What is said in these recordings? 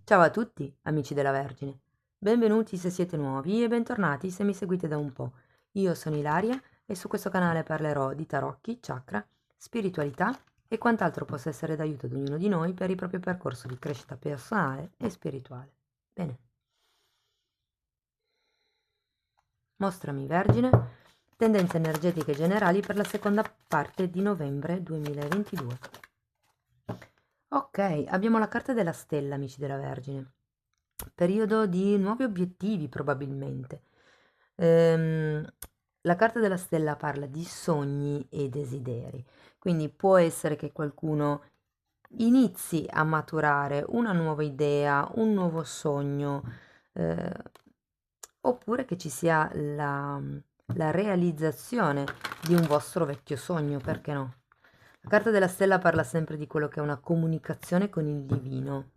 Ciao a tutti, amici della Vergine. Benvenuti se siete nuovi e bentornati se mi seguite da un po'. Io sono Ilaria e su questo canale parlerò di tarocchi, chakra, spiritualità e quant'altro possa essere d'aiuto ad ognuno di noi per il proprio percorso di crescita personale e spirituale. Bene. Mostrami Vergine, tendenze energetiche generali per la seconda parte di novembre 2022. Ok, abbiamo la carta della stella, amici della Vergine. Periodo di nuovi obiettivi, probabilmente. Ehm, la carta della stella parla di sogni e desideri, quindi può essere che qualcuno inizi a maturare una nuova idea, un nuovo sogno, eh, oppure che ci sia la realizzazione di un vostro vecchio sogno, perché no? La carta della stella parla sempre di quello che è una comunicazione con il divino,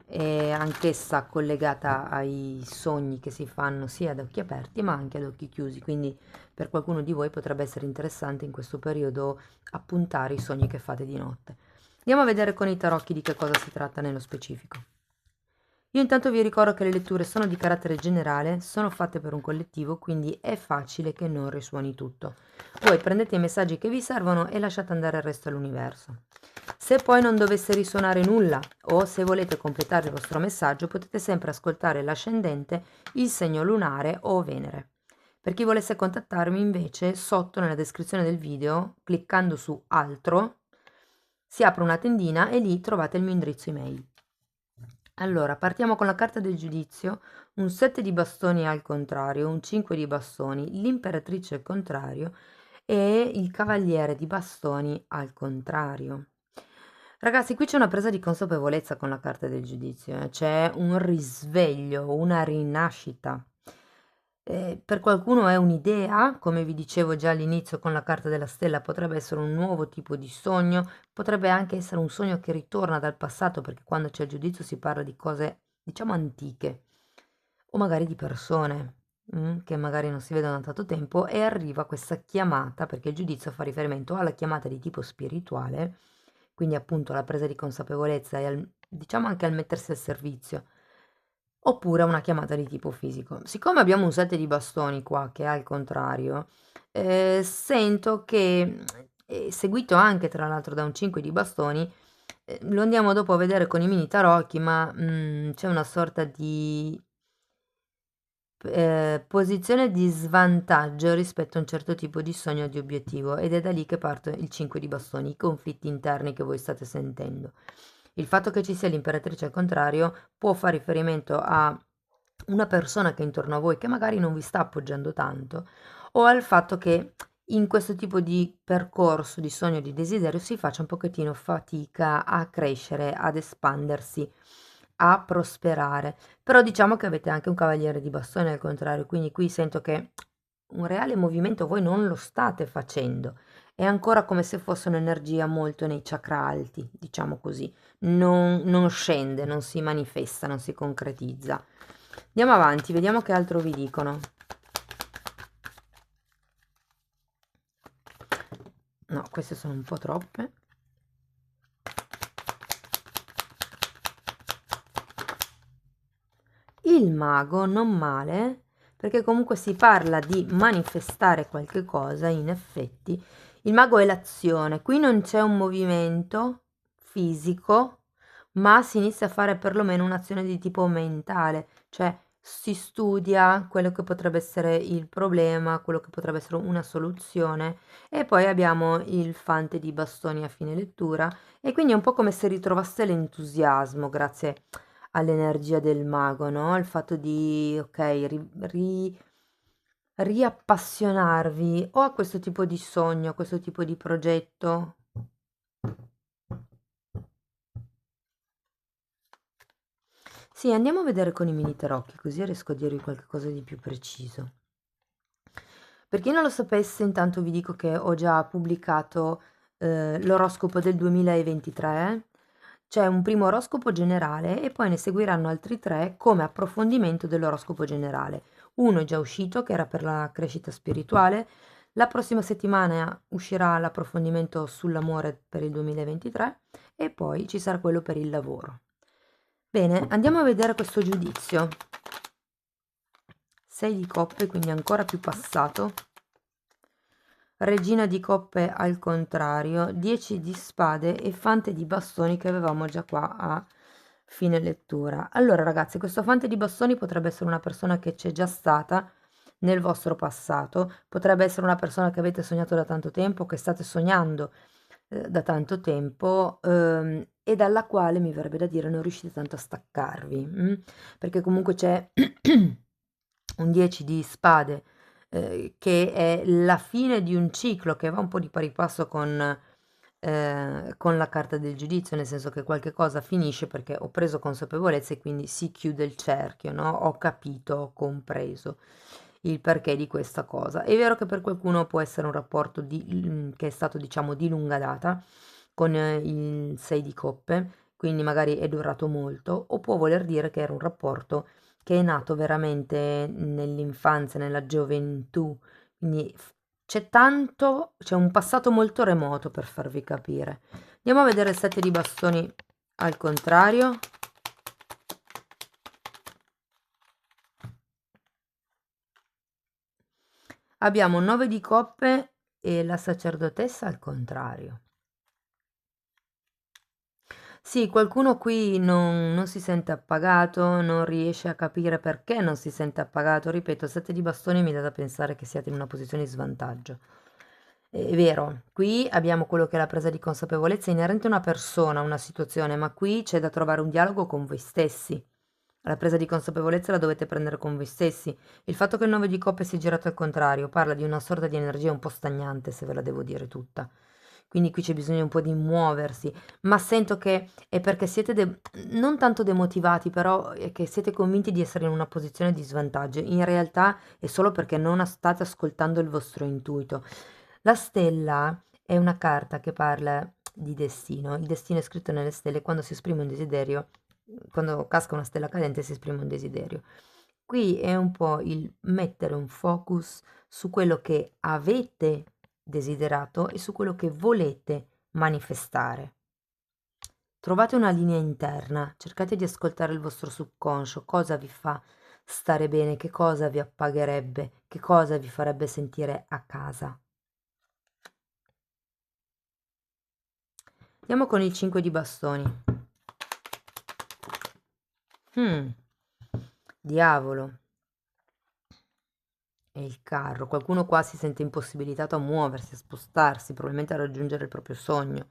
e anch'essa collegata ai sogni che si fanno sia ad occhi aperti ma anche ad occhi chiusi, quindi per qualcuno di voi potrebbe essere interessante in questo periodo appuntare i sogni che fate di notte. Andiamo a vedere con i tarocchi di che cosa si tratta nello specifico. Io intanto vi ricordo che le letture sono di carattere generale, sono fatte per un collettivo, quindi è facile che non risuoni tutto. Voi prendete i messaggi che vi servono e lasciate andare il resto all'universo. Se poi non dovesse risuonare nulla o se volete completare il vostro messaggio, potete sempre ascoltare l'ascendente, il segno lunare o Venere. Per chi volesse contattarmi invece, sotto nella descrizione del video, cliccando su altro, si apre una tendina e lì trovate il mio indirizzo email. Allora, partiamo con la carta del giudizio, un 7 di bastoni al contrario, un 5 di bastoni, l'imperatrice al contrario e il cavaliere di bastoni al contrario. Ragazzi, qui c'è una presa di consapevolezza con la carta del giudizio, c'è un risveglio, una rinascita. Per qualcuno è un'idea, come vi dicevo già all'inizio con la carta della stella, potrebbe essere un nuovo tipo di sogno, potrebbe anche essere un sogno che ritorna dal passato, perché quando c'è il giudizio si parla di cose, diciamo, antiche, o magari di persone che magari non si vedono da tanto tempo e arriva questa chiamata, perché il giudizio fa riferimento alla chiamata di tipo spirituale, quindi appunto alla presa di consapevolezza e diciamo anche al mettersi al servizio, oppure una chiamata di tipo fisico. Siccome abbiamo un 7 di bastoni qua che è al contrario, sento che, seguito anche tra l'altro da un 5 di bastoni, lo andiamo dopo a vedere con i mini tarocchi, ma c'è una sorta di posizione di svantaggio rispetto a un certo tipo di sogno o di obiettivo ed è da lì che parte il 5 di bastoni, i conflitti interni che voi state sentendo. Il fatto che ci sia l'imperatrice al contrario può fare riferimento a una persona che è intorno a voi che magari non vi sta appoggiando tanto o al fatto che in questo tipo di percorso di sogno di desiderio si faccia un pochettino fatica a crescere, ad espandersi, a prosperare. Però diciamo che avete anche un cavaliere di bastone al contrario, quindi qui sento che un reale movimento voi non lo state facendo. È ancora come se fosse un'energia molto nei chakra alti, diciamo così. Non scende, non si manifesta, non si concretizza. Andiamo avanti, vediamo che altro vi dicono. No, queste sono un po' troppe. Il mago non male, perché comunque si parla di manifestare qualche cosa, in effetti. Il mago è l'azione, qui non c'è un movimento fisico, ma si inizia a fare perlomeno un'azione di tipo mentale, cioè si studia quello che potrebbe essere il problema, quello che potrebbe essere una soluzione e poi abbiamo il fante di bastoni a fine lettura e quindi è un po' come se ritrovasse l'entusiasmo grazie all'energia del mago, no? Il fatto di, ok, riappassionarvi o a questo tipo di sogno, a questo tipo di progetto. Sì, andiamo a vedere con i mini tarocchi, così riesco a dirvi qualcosa di più preciso. Per chi non lo sapesse, intanto vi dico che ho già pubblicato l'oroscopo del 2023. C'è un primo oroscopo generale e poi ne seguiranno altri tre come approfondimento dell'oroscopo generale. Uno è già uscito, che era per la crescita spirituale. La prossima settimana uscirà l'approfondimento sull'amore per il 2023 e poi ci sarà quello per il lavoro. Bene, andiamo a vedere questo giudizio. 6 di coppe, quindi ancora più passato. Regina di coppe al contrario, 10 di spade e fante di bastoni che avevamo già qua a fine lettura. Allora ragazzi, questo fante di bastoni potrebbe essere una persona che c'è già stata nel vostro passato, potrebbe essere una persona che avete sognato da tanto tempo, che state sognando da tanto tempo, e dalla quale mi verrebbe da dire non riuscite tanto a staccarvi, perché comunque c'è un 10 di spade, che è la fine di un ciclo che va un po' di pari passo con la carta del giudizio, nel senso che qualche cosa finisce perché ho preso consapevolezza e quindi si chiude il cerchio, no? Ho capito, ho compreso il perché di questa cosa. È vero che per qualcuno può essere un rapporto che è stato, diciamo, di lunga data con il 6 di coppe, quindi magari è durato molto, o può voler dire che era un rapporto che è nato veramente nell'infanzia, nella gioventù, quindi c'è tanto, c'è un passato molto remoto per farvi capire. Andiamo a vedere il 7 di bastoni al contrario. Abbiamo 9 di coppe e la sacerdotessa al contrario. Sì, qualcuno qui non si sente appagato, non riesce a capire perché non si sente appagato. Ripeto, 7 di bastoni mi dà da pensare che siate in una posizione di svantaggio. È vero, qui abbiamo quello che è la presa di consapevolezza inerente a una persona, a una situazione, ma qui c'è da trovare un dialogo con voi stessi. La presa di consapevolezza la dovete prendere con voi stessi. Il fatto che il 9 di coppe sia girato al contrario parla di una sorta di energia un po' stagnante, se ve la devo dire tutta. Quindi qui c'è bisogno un po' di muoversi, ma sento che è perché siete non tanto demotivati, però è che siete convinti di essere in una posizione di svantaggio. In realtà è solo perché non state ascoltando il vostro intuito. La stella è una carta che parla di destino. Il destino è scritto nelle stelle quando si esprime un desiderio, quando casca una stella cadente si esprime un desiderio. Qui è un po' il mettere un focus su quello che avete desiderato e su quello che volete manifestare. Trovate una linea interna, cercate di ascoltare il vostro subconscio, cosa vi fa stare bene, che cosa vi appagherebbe, che cosa vi farebbe sentire a casa. Andiamo con il 5 di bastoni. Diavolo. E il carro. Qualcuno qua si sente impossibilitato a muoversi, a spostarsi, probabilmente a raggiungere il proprio sogno.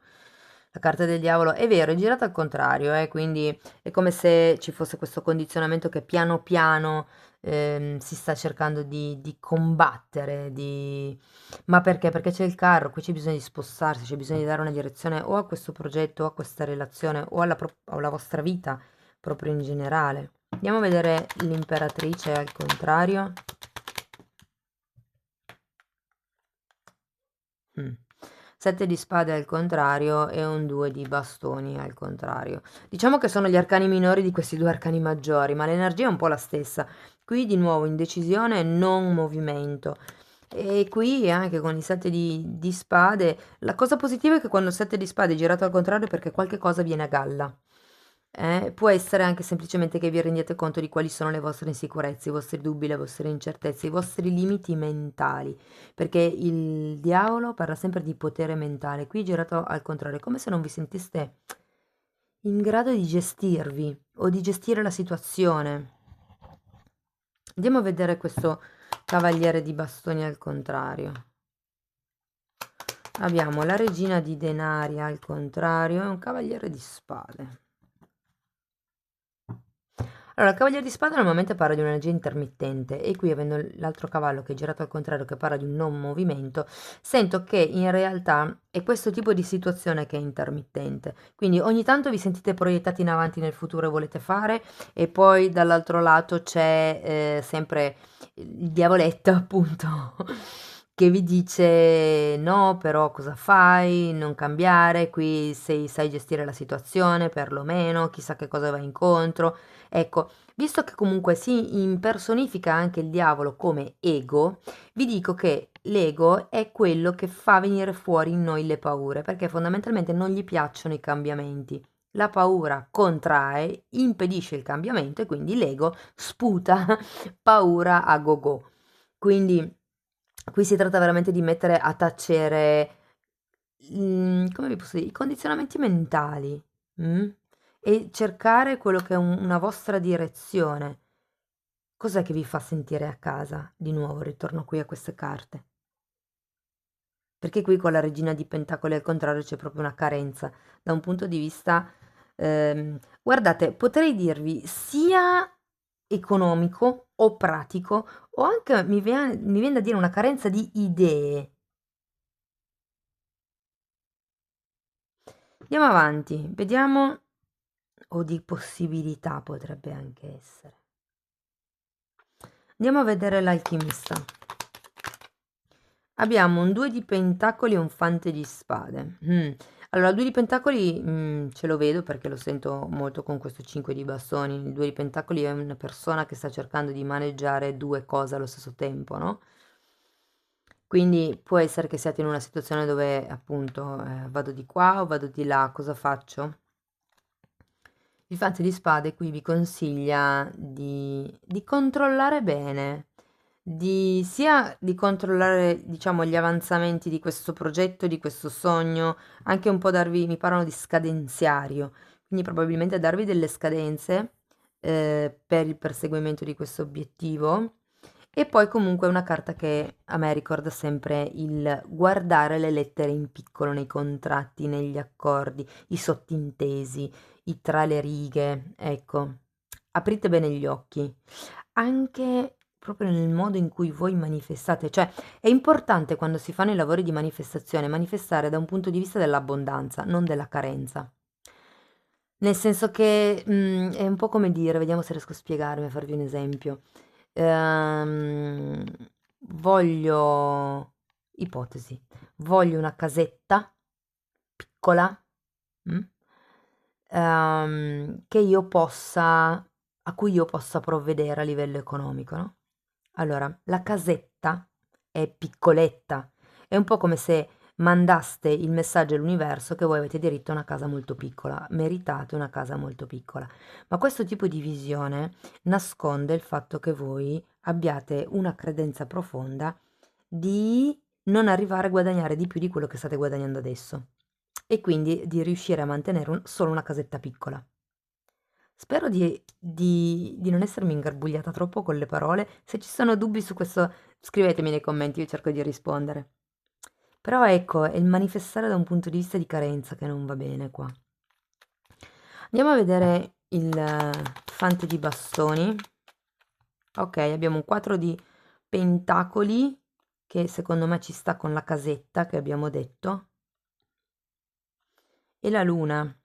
La carta del diavolo è vero, è girata al contrario, quindi è come se ci fosse questo condizionamento che piano piano si sta cercando di combattere, ma perché? Perché c'è il carro, qui c'è bisogno di spostarsi, c'è bisogno di dare una direzione o a questo progetto, o a questa relazione, o alla vostra vita, proprio in generale. Andiamo a vedere l'imperatrice al contrario. 7 di spade al contrario e un 2 di bastoni al contrario. Diciamo che sono gli arcani minori di questi due arcani maggiori, ma l'energia è un po' la stessa. Qui di nuovo indecisione e non movimento. E qui anche con il 7 di spade, la cosa positiva è che quando il 7 di spade è girato al contrario è perché qualche cosa viene a galla. Può essere anche semplicemente che vi rendiate conto di quali sono le vostre insicurezze, i vostri dubbi, le vostre incertezze, i vostri limiti mentali, perché il diavolo parla sempre di potere mentale, qui girato al contrario, è come se non vi sentiste in grado di gestirvi o di gestire la situazione. Andiamo a vedere questo cavaliere di bastoni al contrario. Abbiamo la regina di denari al contrario e un cavaliere di spade. Allora, il cavaliere di spade normalmente parla di un'energia intermittente e qui avendo l'altro cavallo che è girato al contrario che parla di un non movimento, sento che in realtà è questo tipo di situazione che è intermittente. Quindi ogni tanto vi sentite proiettati in avanti nel futuro e volete fare e poi dall'altro lato c'è sempre il diavoletto appunto che vi dice no, però cosa fai? Non cambiare, qui sai gestire la situazione perlomeno, chissà che cosa va incontro. Ecco, visto che comunque si impersonifica anche il diavolo come ego, vi dico che l'ego è quello che fa venire fuori in noi le paure, perché fondamentalmente non gli piacciono i cambiamenti. la paura contrae, impedisce il cambiamento e quindi l'ego sputa paura a go-go. Quindi qui si tratta veramente di mettere a tacere, come vi posso dire, i condizionamenti mentali, mm? E cercare quello che è una vostra direzione. Cos'è che vi fa sentire a casa? Di nuovo, ritorno qui a queste carte. Perché qui con la regina di pentacoli al contrario c'è proprio una carenza da un punto di vista, guardate, potrei dirvi sia economico o pratico o anche mi viene da dire una carenza di idee. Andiamo avanti, vediamo, o di possibilità potrebbe anche essere. Andiamo a vedere l'alchimista. Abbiamo un 2 di pentacoli e un fante di spade. Allora, il 2 di pentacoli ce lo vedo perché lo sento molto con questo 5 di bastoni. Il 2 di pentacoli è una persona che sta cercando di maneggiare due cose allo stesso tempo, no? Quindi può essere che siate in una situazione dove appunto vado di qua o vado di là, cosa faccio? Il fante di spade qui vi consiglia di controllare bene, sia di controllare, diciamo, gli avanzamenti di questo progetto, di questo sogno, anche un po' darvi, mi parlano di scadenziario, quindi probabilmente darvi delle scadenze per il perseguimento di questo obiettivo. E poi comunque è una carta che a me ricorda sempre il guardare le lettere in piccolo nei contratti, negli accordi, i sottintesi, i tra le righe, ecco. Aprite bene gli occhi, anche proprio nel modo in cui voi manifestate, cioè è importante quando si fanno i lavori di manifestazione, manifestare da un punto di vista dell'abbondanza, non della carenza. Nel senso che è un po' come dire, vediamo se riesco a spiegarmi, a farvi un esempio. Ehm, voglio, ipotesi, voglio una casetta piccola, mm, che io possa, a cui io possa provvedere a livello economico, no? Allora, la casetta è piccoletta, è un po' come se mandaste il messaggio all'universo che voi avete diritto a una casa molto piccola, meritate una casa molto piccola. Ma questo tipo di visione nasconde il fatto che voi abbiate una credenza profonda di non arrivare a guadagnare di più di quello che state guadagnando adesso e quindi di riuscire a mantenere solo una casetta piccola. Spero di non essermi ingarbugliata troppo con le parole. Se ci sono dubbi su questo, scrivetemi nei commenti, io cerco di rispondere. Però ecco, è il manifestare da un punto di vista di carenza che non va bene qua. Andiamo a vedere il fante di bastoni. Ok, abbiamo un 4 di pentacoli che secondo me ci sta con la casetta che abbiamo detto. E la luna.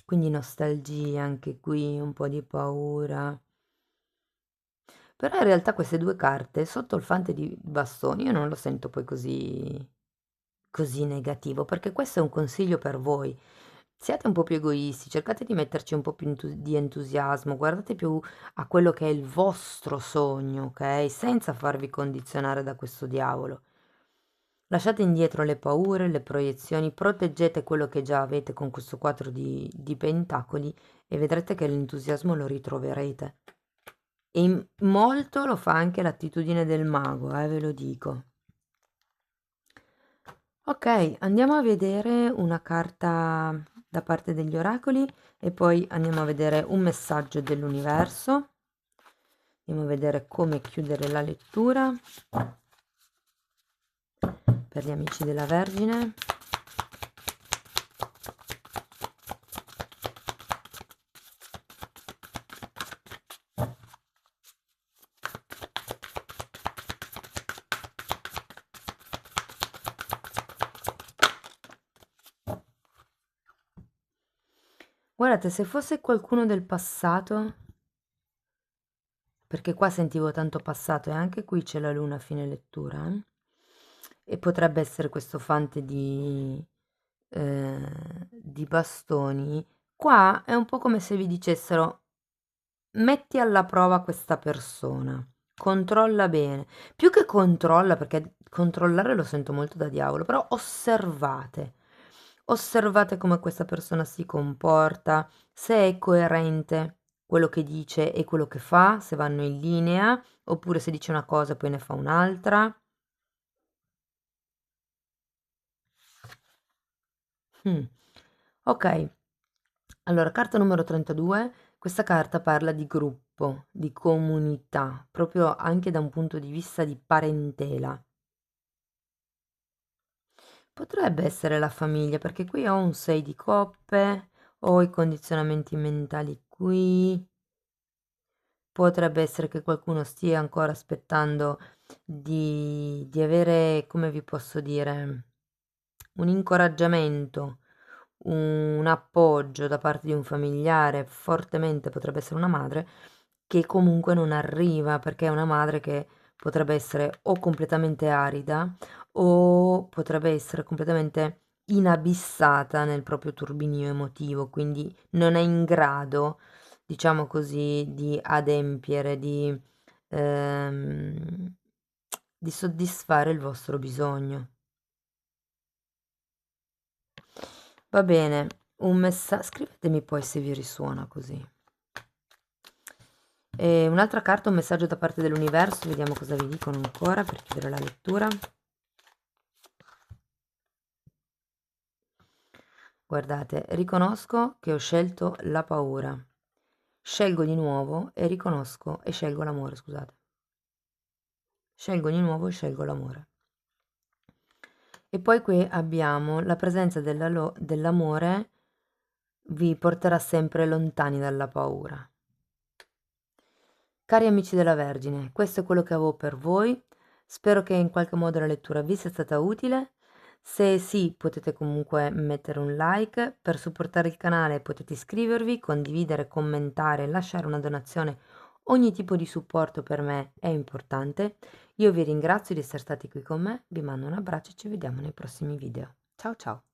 Quindi nostalgia anche qui, un po' di paura. Però in realtà queste due carte, sotto il fante di bastoni, io non lo sento poi così negativo, perché questo è un consiglio per voi. Siate un po' più egoisti, cercate di metterci un po' più di entusiasmo, guardate più a quello che è il vostro sogno, ok? Senza farvi condizionare da questo diavolo. Lasciate indietro le paure, le proiezioni, proteggete quello che già avete con questo 4 di pentacoli e vedrete che l'entusiasmo lo ritroverete. E molto lo fa anche l'attitudine del mago, ve lo dico. Ok, andiamo a vedere una carta da parte degli oracoli e poi andiamo a vedere un messaggio dell'universo. Andiamo a vedere come chiudere la lettura per gli amici della Vergine. Guardate, se fosse qualcuno del passato, perché qua sentivo tanto passato e anche qui c'è la luna a fine lettura, e potrebbe essere questo fante di bastoni, qua è un po' come se vi dicessero metti alla prova questa persona, controlla bene, più che controlla, perché controllare lo sento molto da diavolo, però osservate. osservate come questa persona si comporta, se è coerente quello che dice e quello che fa, se vanno in linea, oppure se dice una cosa e poi ne fa un'altra. Ok, allora carta numero 32, questa carta parla di gruppo, di comunità, proprio anche da un punto di vista di parentela. Potrebbe essere la famiglia, perché qui ho un 6 di coppe, ho i condizionamenti mentali qui. Potrebbe essere che qualcuno stia ancora aspettando di avere, come vi posso dire, un incoraggiamento, un appoggio da parte di un familiare, fortemente potrebbe essere una madre, che comunque non arriva, perché è una madre che potrebbe essere o completamente arida o potrebbe essere completamente inabissata nel proprio turbinio emotivo, quindi non è in grado, diciamo così, di adempiere, ehm, di soddisfare il vostro bisogno. Va bene, un messaggio, scrivetemi poi se vi risuona così. E un'altra carta, un messaggio da parte dell'universo, vediamo cosa vi dicono ancora per chiudere la lettura. Guardate, riconosco che ho scelto la paura. Scelgo di nuovo e riconosco e scelgo l'amore, scusate. Scelgo di nuovo e scelgo l'amore. E poi qui abbiamo la presenza dell'amore vi porterà sempre lontani dalla paura. Cari amici della Vergine, questo è quello che avevo per voi. Spero che in qualche modo la lettura vi sia stata utile. Se sì, potete comunque mettere un like. Per supportare il canale potete iscrivervi, condividere, commentare, lasciare una donazione. Ogni tipo di supporto per me è importante. Io vi ringrazio di essere stati qui con me, vi mando un abbraccio e ci vediamo nei prossimi video. Ciao ciao!